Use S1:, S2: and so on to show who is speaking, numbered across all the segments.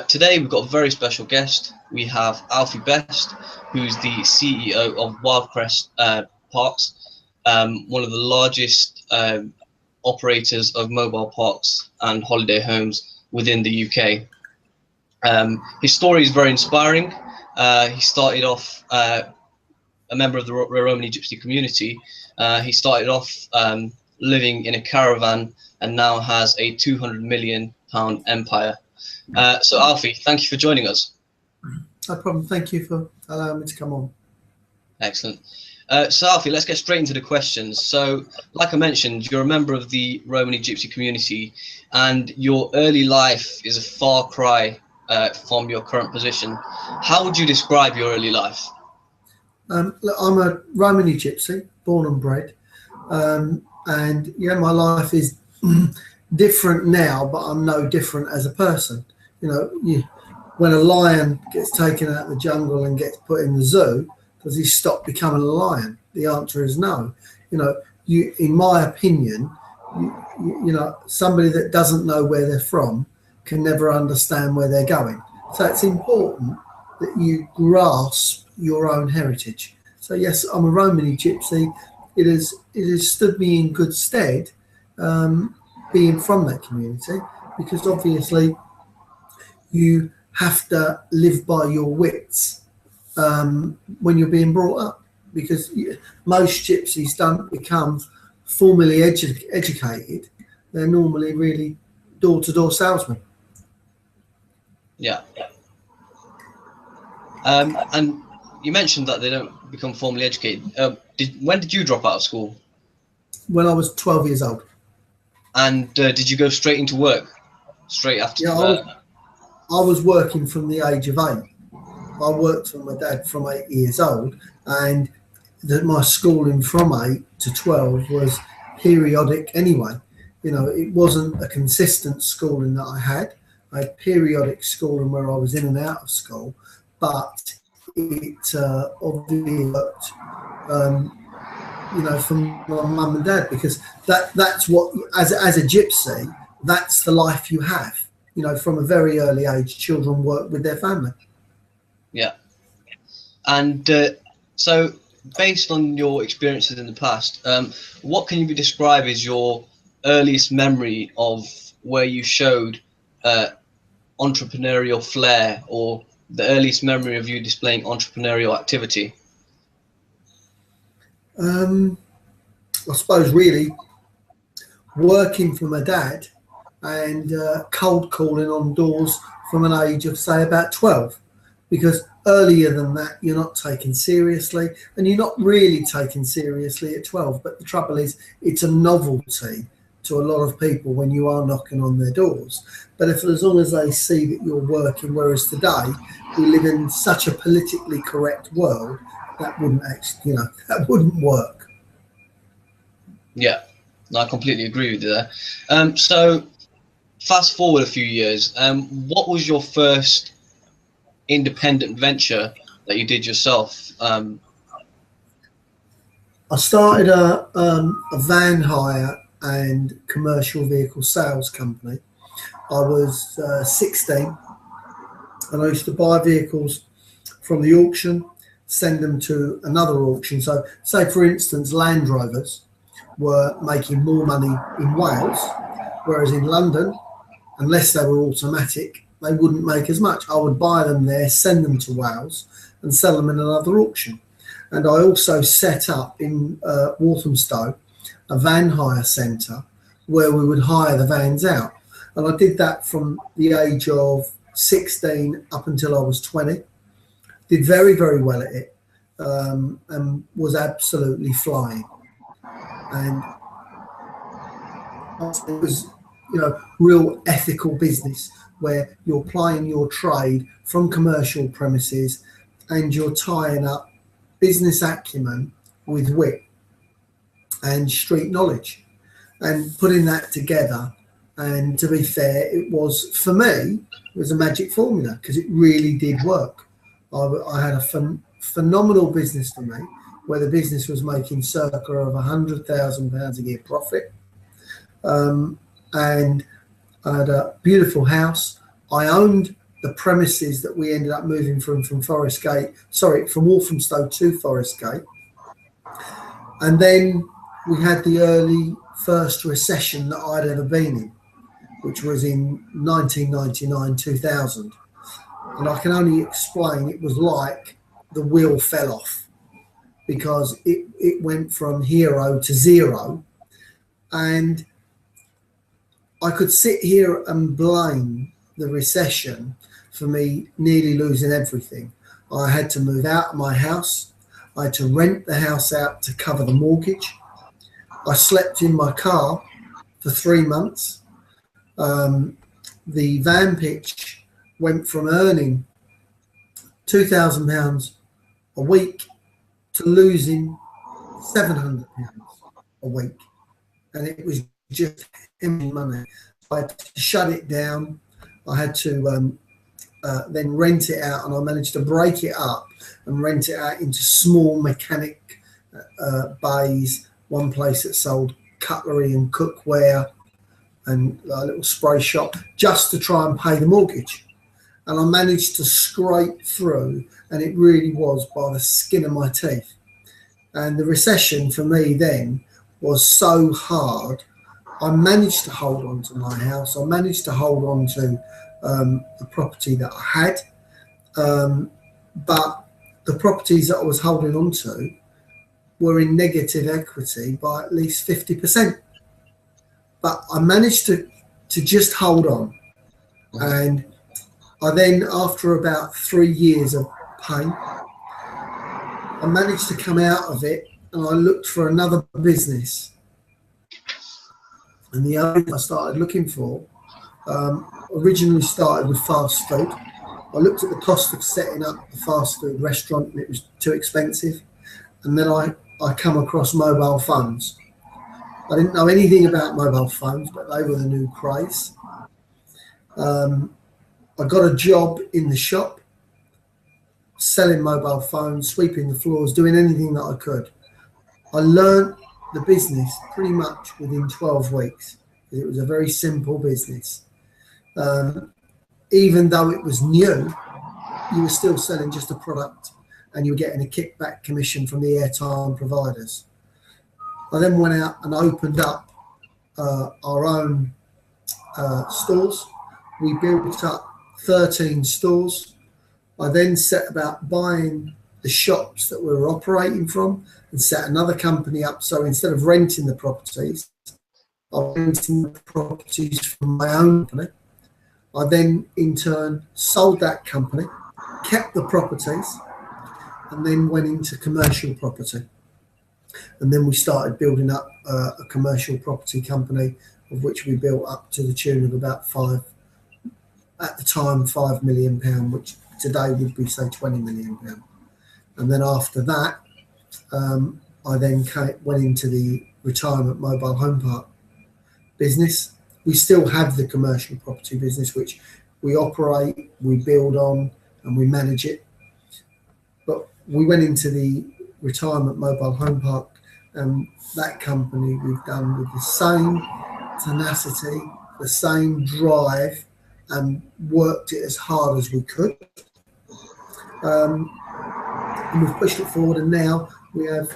S1: Today we've got a very special guest. We have Alfie Best, who's the CEO of Wyldecrest Parks, one of the largest operators of mobile parks and holiday homes within the UK. His story is very inspiring. He started off a member of the Romany Gypsy community. He started off living in a caravan and now has a £200 million empire. So Alfie, thank you for joining us.
S2: No problem. Thank you for allowing me to come on.
S1: Excellent. So Alfie, let's get straight into the questions. So like I mentioned, you're a member of the Romany Gypsy community and your early life is a far cry from your current position. How would you describe your early life?
S2: Look, I'm a Romany Gypsy, born and bred. And yeah, my life is different now, but I'm no different as a person. You know, when a lion gets taken out of the jungle and gets put in the zoo, does he stop becoming a lion? The answer is no. You know, in my opinion, you know, somebody that doesn't know where they're from can never understand where they're going. So it's important that you grasp your own heritage. So yes, I'm a Romany Gypsy. It has stood me in good stead being from that community, because obviously you have to live by your wits when you're being brought up, because most gypsies don't become formally educated. They're normally really door-to-door salesmen.
S1: Yeah. And you mentioned that they don't become formally educated. When did you drop out of school?
S2: When I was 12 years old.
S1: And did you go straight into work? Straight after?
S2: Yeah, I was working from the age of 8. I worked for my dad from 8 years old, and my schooling from 8 to 12 was periodic anyway. You know, it wasn't a consistent schooling that I had. I had periodic schooling where I was in and out of school, but it obviously worked, you know, from my mum and dad, because that's what, as a gypsy, that's the life you have. You know, from a very early age, children work with their family.
S1: Yeah. And so based on your experiences in the past, what can you describe as your earliest memory of where you showed entrepreneurial flair, or the earliest memory of you displaying entrepreneurial activity?
S2: I suppose really working for my dad and cold calling on doors from an age of, say, about 12, because earlier than that you're not taken seriously, and you're not really taken seriously at 12. But the trouble is, it's a novelty to a lot of people when you are knocking on their doors. But if, as long as they see that you're working, whereas today we live in such a politically correct world, that wouldn't actually, you know, that wouldn't work.
S1: Yeah, no, I completely agree with you there. So fast forward a few years, what was your first independent venture that you did yourself?
S2: I started a van hire and commercial vehicle sales company. I was 16, and I used to buy vehicles from the auction, send them to another auction. So say, for instance, Land Rovers were making more money in Wales, whereas in London, unless they were automatic, they wouldn't make as much. I would buy them there, send them to Wales, and sell them in another auction. And I also set up in Walthamstow a van hire centre where we would hire the vans out. And I did that from the age of 16 up until I was 20. Did very, very well at it, and was absolutely flying. And it was, you know, real ethical business where you're plying your trade from commercial premises and you're tying up business acumen with wit and street knowledge and putting that together. And to be fair, it was, for me, it was a magic formula, because it really did work. I had a phenomenal business for me, where the business was making circa of £100,000 a year profit. And I had a beautiful house. I owned the premises that we ended up moving from Forest Gate, sorry, from Walthamstow to Forest Gate. And then we had the early first recession that I'd ever been in, which was in 1999, 2000. And I can only explain, it was like the wheel fell off, because it went from hero to zero. And I could sit here and blame the recession for me nearly losing everything. I had to move out of my house. I had to rent the house out to cover the mortgage. I slept in my car for 3 months. The van pitch went from earning £2,000 a week to losing £700 a week. And it was just empty money. I had to shut it down. I had to then rent it out, and I managed to break it up and rent it out into small mechanic bays. One place that sold cutlery and cookware and a little spray shop, just to try and pay the mortgage. And I managed to scrape through, and it really was by the skin of my teeth. And the recession for me then was so hard. I managed to hold on to my house. I managed to hold on to the property that I had. But the properties that I was holding on to were in negative equity by at least 50%. But I managed to just hold on. And I then, after about 3 years of pain, I managed to come out of it, and I looked for another business. And the owner I started looking for originally started with fast food. I looked at the cost of setting up a fast food restaurant, and it was too expensive. And then I come across mobile phones. I didn't know anything about mobile phones, but they were the new craze. I got a job in the shop, selling mobile phones, sweeping the floors, doing anything that I could. I learned the business pretty much within 12 weeks. It was a very simple business. Even though it was new, you were still selling just a product, and you were getting a kickback commission from the airtime providers. I then went out and opened up our own stores. We built up 13 stores. I then set about buying the shops that we were operating from and set another company up. So instead of renting the properties, I was renting the properties from my own company. I then in turn sold that company, kept the properties, and then went into commercial property. And then we started building up a commercial property company, of which we built up to the tune of about £5 million, which today would be, say, £20 million. And then after that, I then went into the retirement mobile home park business. We still have the commercial property business, which we operate, we build on, and we manage it. But we went into the retirement mobile home park, and that company we've done with the same tenacity, the same drive, and worked it as hard as we could. And we've pushed it forward, and now we have,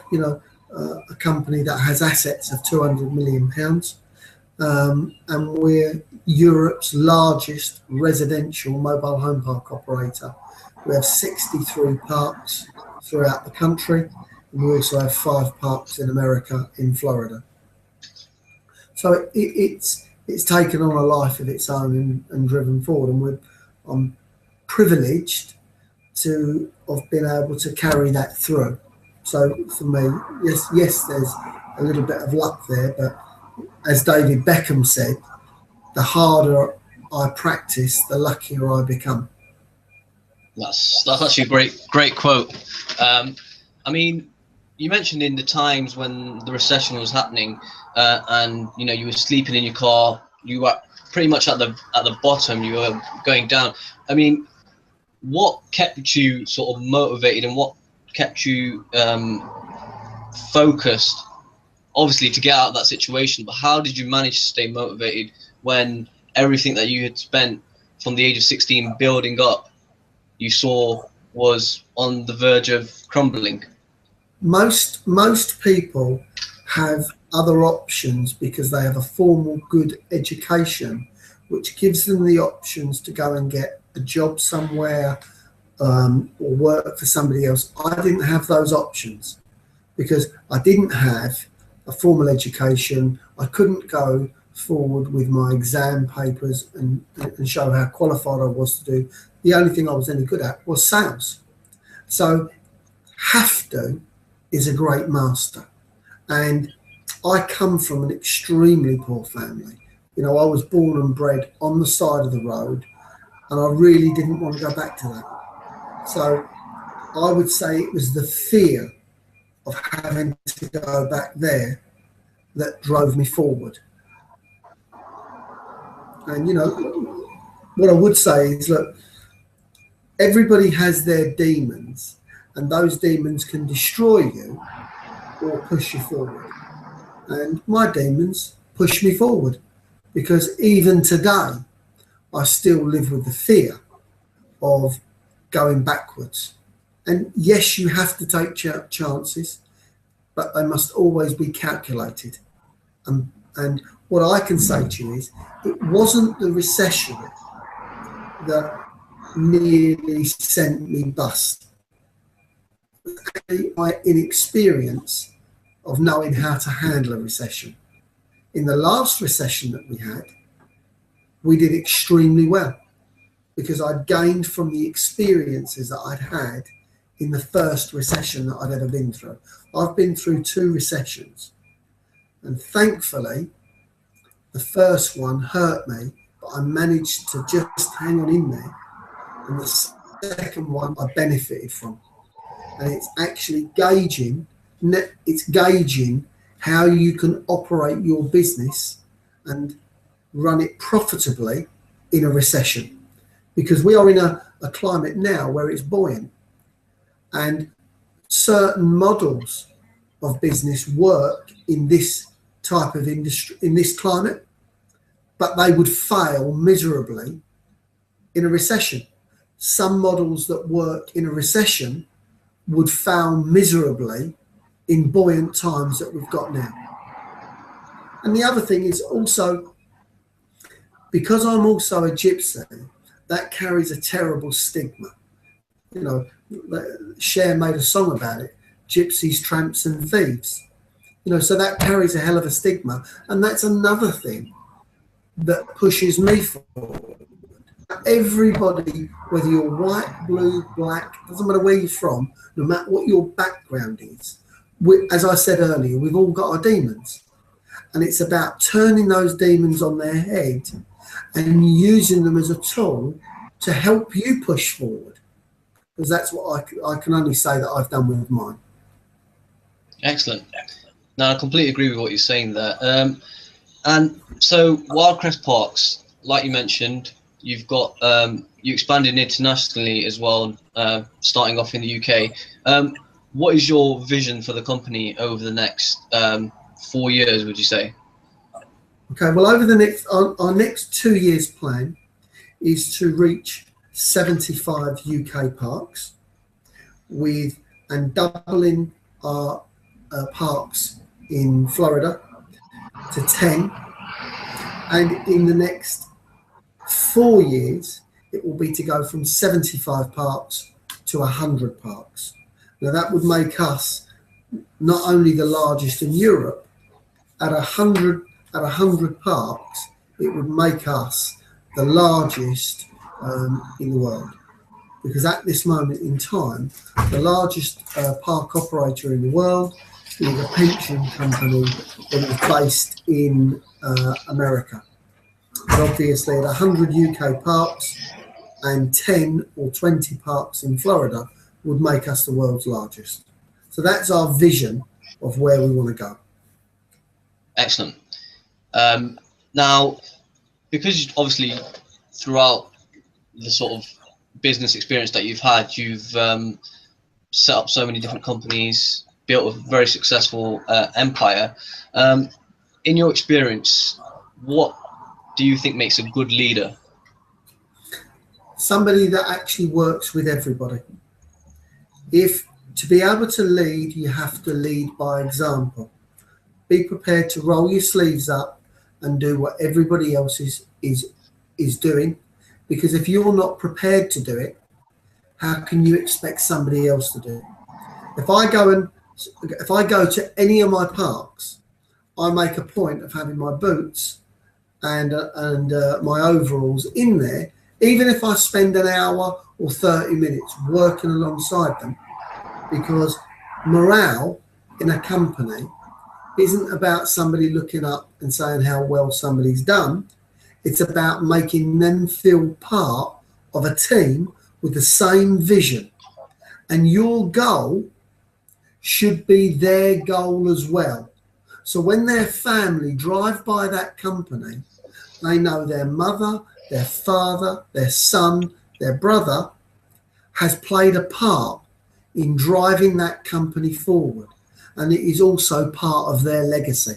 S2: a company that has assets of £200 million. And we're Europe's largest residential mobile home park operator. We have 63 parks throughout the country, and we also have 5 parks in America, in Florida. So it's taken on a life of its own and driven forward, and I'm privileged to have been able to carry that through. So for me, yes, there's a little bit of luck there, but as David Beckham said, the harder I practice, the luckier I become.
S1: That's actually a great quote. I mean, you mentioned in the times when the recession was happening, and you were sleeping in your car, you were pretty much at the bottom, you were going down. I mean, what kept you sort of motivated, and what kept you focused? Obviously, to get out of that situation, but how did you manage to stay motivated when everything that you had spent from the age of 16 building up, you saw was on the verge of crumbling?
S2: Most people have other options because they have a formal good education, which gives them the options to go and get a job somewhere, or work for somebody else. I didn't have those options because I didn't have a formal education. I couldn't go forward with my exam papers and show how qualified I was to do. The only thing I was any good at was sales. So have to is a great master. And I come from an extremely poor family. You know, I was born and bred on the side of the road, and I really didn't want to go back to that. So I would say it was the fear of having to go back there that drove me forward. And, you know, what I would say is, look, everybody has their demons, and those demons can destroy you or push you forward. And my demons push me forward, because even today, I still live with the fear of going backwards. And yes, you have to take chances, but they must always be calculated. And what I can say to you is, it wasn't the recession that nearly sent me bust. My inexperience of knowing how to handle a recession. In the last recession that we had, we did extremely well because I'd gained from the experiences that I'd had in the first recession that I'd ever been through. I've been through 2 recessions, and thankfully the first one hurt me, but I managed to just hang on in there, and the second one I benefited from. And it's actually gauging how you can operate your business and run it profitably in a recession, because we are in a climate now where it's buoyant, and certain models of business work in this type of industry, in this climate, but they would fail miserably in a recession. Some models that work in a recession would fail miserably in buoyant times that we've got now. And the other thing is also, because I'm also a gypsy, that carries a terrible stigma. You know, Cher made a song about it, gypsies, tramps and thieves. You know, so that carries a hell of a stigma. And that's another thing that pushes me forward. Everybody, whether you're white, blue, black, doesn't matter where you're from, no matter what your background is, as I said earlier, we've all got our demons. And it's about turning those demons on their head and using them as a tool to help you push forward. Because that's what I can only say that I've done with mine. Excellent.
S1: Now, I completely agree with what you're saying there. And so Wyldecrest Parks, like you mentioned, you've got you expanded internationally as well, starting off in the UK. What is your vision for the company over the next 4 years, would you say?
S2: Okay, well, over the next, our next 2 years plan is to reach 75 UK parks and doubling our parks in Florida to 10. And in the next 4 years, it will be to go from 75 parks to 100 parks. Now that would make us not only the largest in Europe, at 100 parks, it would make us the largest in the world. Because at this moment in time, the largest park operator in the world is a pension company that is based in America. But obviously at 100 UK parks and 10 or 20 parks in Florida would make us the world's largest. So that's our vision of where we want to go. Excellent.
S1: Now, because obviously throughout the sort of business experience that you've had, you've set up so many different companies, built a very successful empire. In your experience, what do you think makes a good leader?
S2: somebody that actually works with everybody. If to be able to lead, you have to lead by example. Be prepared to roll your sleeves up and do what everybody else is doing, because if you're not prepared to do it, how can you expect somebody else to do it? If I go to any of my parks, I make a point of having my boots and my overalls in there, even if I spend an hour or 30 minutes working alongside them, because morale in a company isn't about somebody looking up and saying how well somebody's done. It's about making them feel part of a team with the same vision. And your goal should be their goal as well. So when their family drive by that company, they know their mother, their father, their son, their brother has played a part in driving that company forward. And it is also part of their legacy.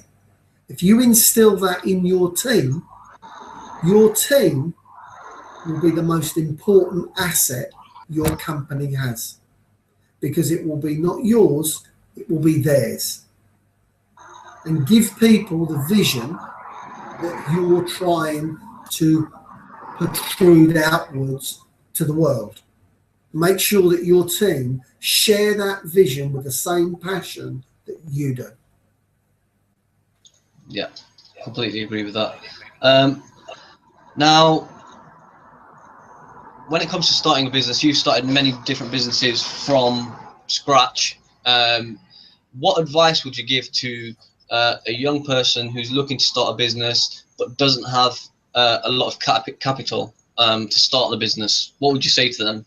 S2: If you instill that in your team will be the most important asset your company has, because it will be not yours, it will be theirs. And give people the vision that you're trying to protrude outwards to the world. Make sure that your team share that vision with the same passion that you do.
S1: Yeah, completely agree with that. Now, when it comes to starting a business, you've started many different businesses from scratch. What advice would you give to a young person who's looking to start a business but doesn't have a lot of capital to start the business? What would you say to them?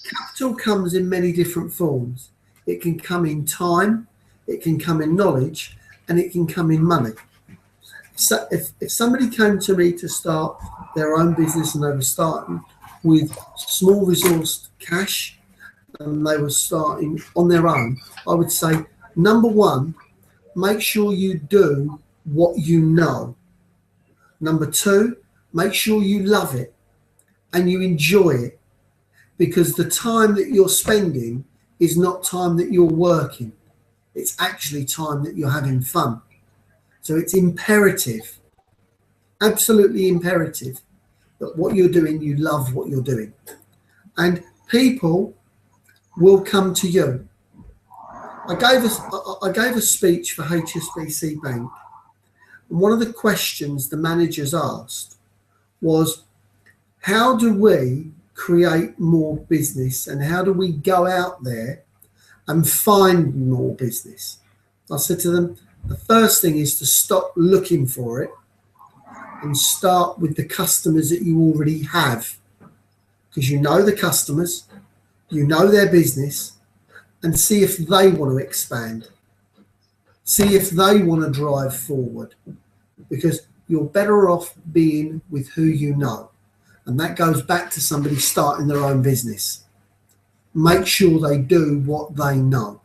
S2: Capital comes in many different forms. It can come in time, it can come in knowledge, and it can come in money. So if somebody came to me to start their own business and they were starting with small resourced cash and they were starting on their own, I would say, number one, make sure you do what you know. Number two, make sure you love it and you enjoy it, because the time that you're spending is not time that you're working. It's actually time that you're having fun. So it's imperative, absolutely imperative, that what you're doing, you love what you're doing. And people will come to you. I gave a speech for HSBC Bank. And one of the questions the managers asked was, how do we create more business and how do we go out there and find more business? I said to them, the first thing is to stop looking for it and start with the customers that you already have, because you know the customers, you know their business, and see if they want to expand. See if they want to drive forward, because you're better off being with who you know. And that goes back to somebody starting their own business. Make sure they do what they know.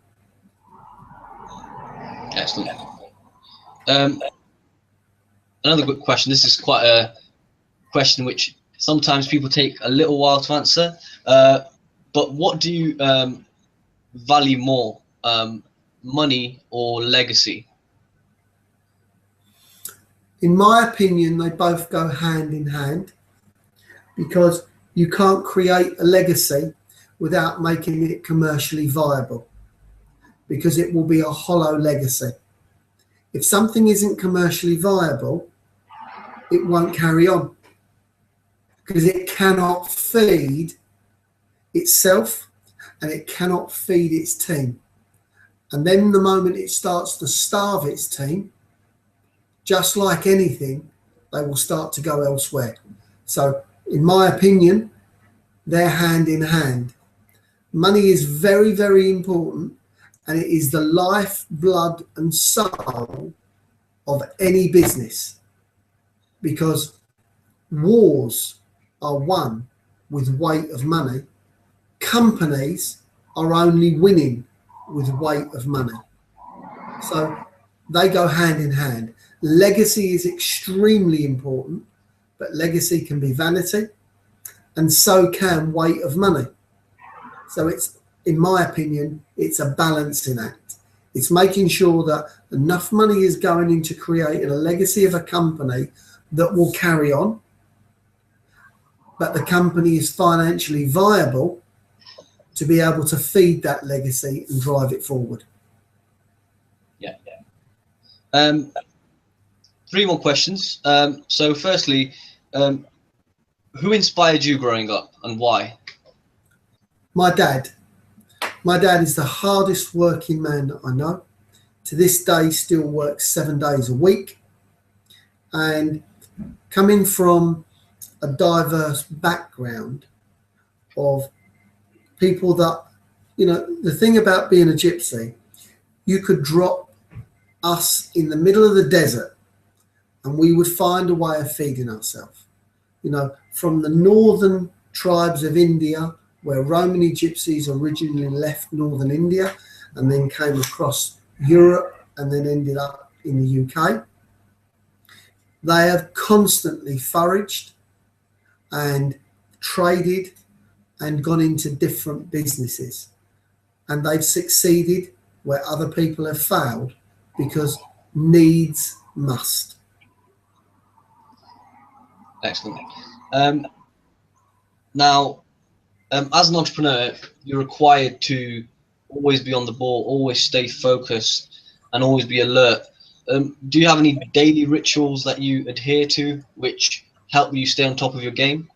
S1: Excellent. Another good question. This is quite a question which sometimes people take a little while to answer. But what do you value more, money or legacy?
S2: In my opinion, they both go hand in hand, because you can't create a legacy without making it commercially viable, because it will be a hollow legacy. If something isn't commercially viable, it won't carry on, because it cannot feed itself and it cannot feed its team. And then the moment it starts to starve its team, just like anything, they will start to go elsewhere. So in my opinion, they're hand in hand. Money is very, very important, and it is the life, blood and soul of any business, because wars are won with weight of money. Companies are only winning with weight of money. So they go hand in hand. Legacy is extremely important, but legacy can be vanity. and so can weight of money. So it's, in my opinion, it's a balancing act. It's making sure that enough money is going into creating a legacy of a company that will carry on, but the company is financially viable to be able to feed that legacy and drive it forward.
S1: Yeah. Three more questions. So firstly, who inspired you growing up and why?
S2: My dad. My dad is the hardest working man that I know. To this day, still works 7 days a week. And coming from a diverse background of people that, you know, the thing about being a gypsy, you could drop us in the middle of the desert and we would find a way of feeding ourselves. You know, from the northern tribes of India, where Romany Gypsies originally left northern India and then came across Europe and then ended up in the UK. They have constantly foraged and traded and gone into different businesses. And they've succeeded where other people have failed because needs must.
S1: Excellent. Now, as an entrepreneur, you're required to always be on the ball, always stay focused, and always be alert. Do you have any daily rituals that you adhere to which help you stay on top of your game?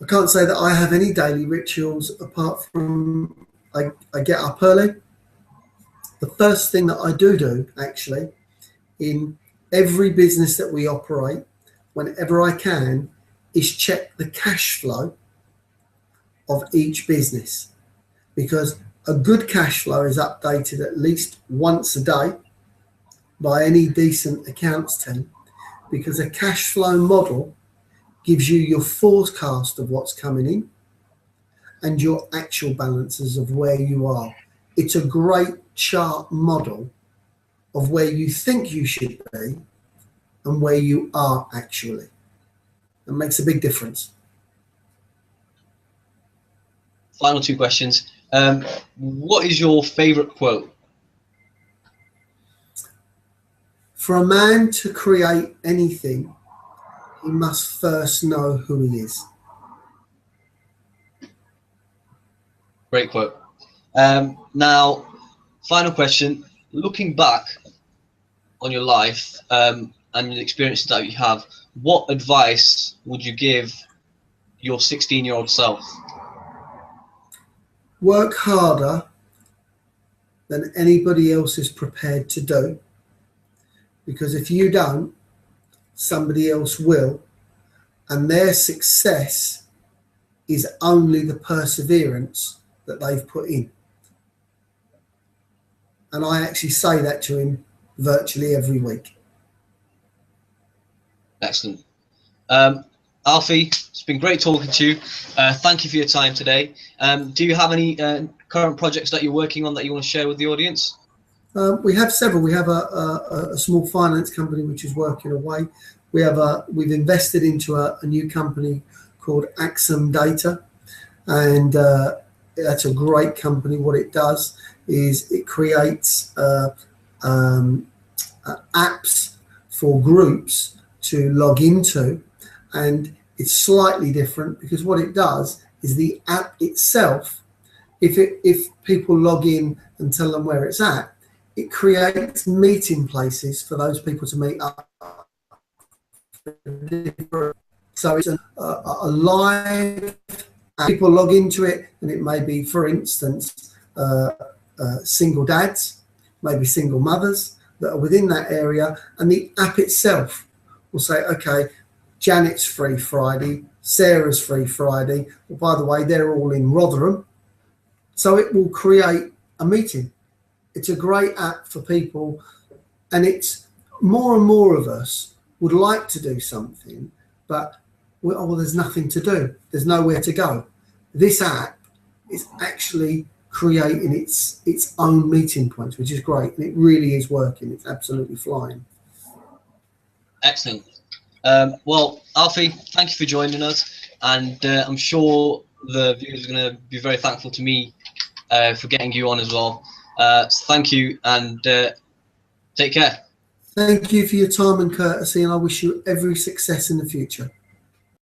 S2: I can't say that I have any daily rituals apart from I get up early. The first thing that I do actually in every business that we operate, whenever I can, is check the cash flow of each business, because a good cash flow is updated at least once a day by any decent accounts team, because a cash flow model gives you your forecast of what's coming in and your actual balances of where you are. It's a great chart model of where you think you should be and where you are actually. It makes a big difference.
S1: Final two questions. What is your favorite quote?
S2: For a man to create anything, he must first know who he is.
S1: Great quote. Now, final question. Looking back on your life and the experiences that you have, what advice would you give your 16-year-old self?
S2: Work harder than anybody else is prepared to do, because if you don't, somebody else will, and their success is only the perseverance that they've put in. And I actually say that to him virtually every week.
S1: Excellent. Alfie, it's been great talking to you. Thank you for your time today. Do you have any current projects that you're working on that you want to share with the audience?
S2: We have several. We have a small finance company which is working away. We've invested into a new company called Axum Data, and that's a great company. What it does is it creates apps for groups to log into, and it's slightly different because what it does is the app itself, if people log in and tell them where it's at, it creates meeting places for those people to meet up. So it's a live, people log into it, and it may be, for instance, single dads, maybe single mothers that are within that area, and the app itself will say, okay, Janet's free Friday, Sarah's free Friday. Well, by the way, they're all in Rotherham. So it will create a meeting. It's a great app for people, and it's more and more of us would like to do something, but there's nothing to do. There's nowhere to go. This app is actually creating its own meeting points, which is great, and it really is working. It's absolutely flying.
S1: Excellent. Well, Alfie, thank you for joining us, and I'm sure the viewers are going to be very thankful to me for getting you on as well. So thank you, and take care.
S2: Thank you for your time and courtesy, and I wish you every success in the future.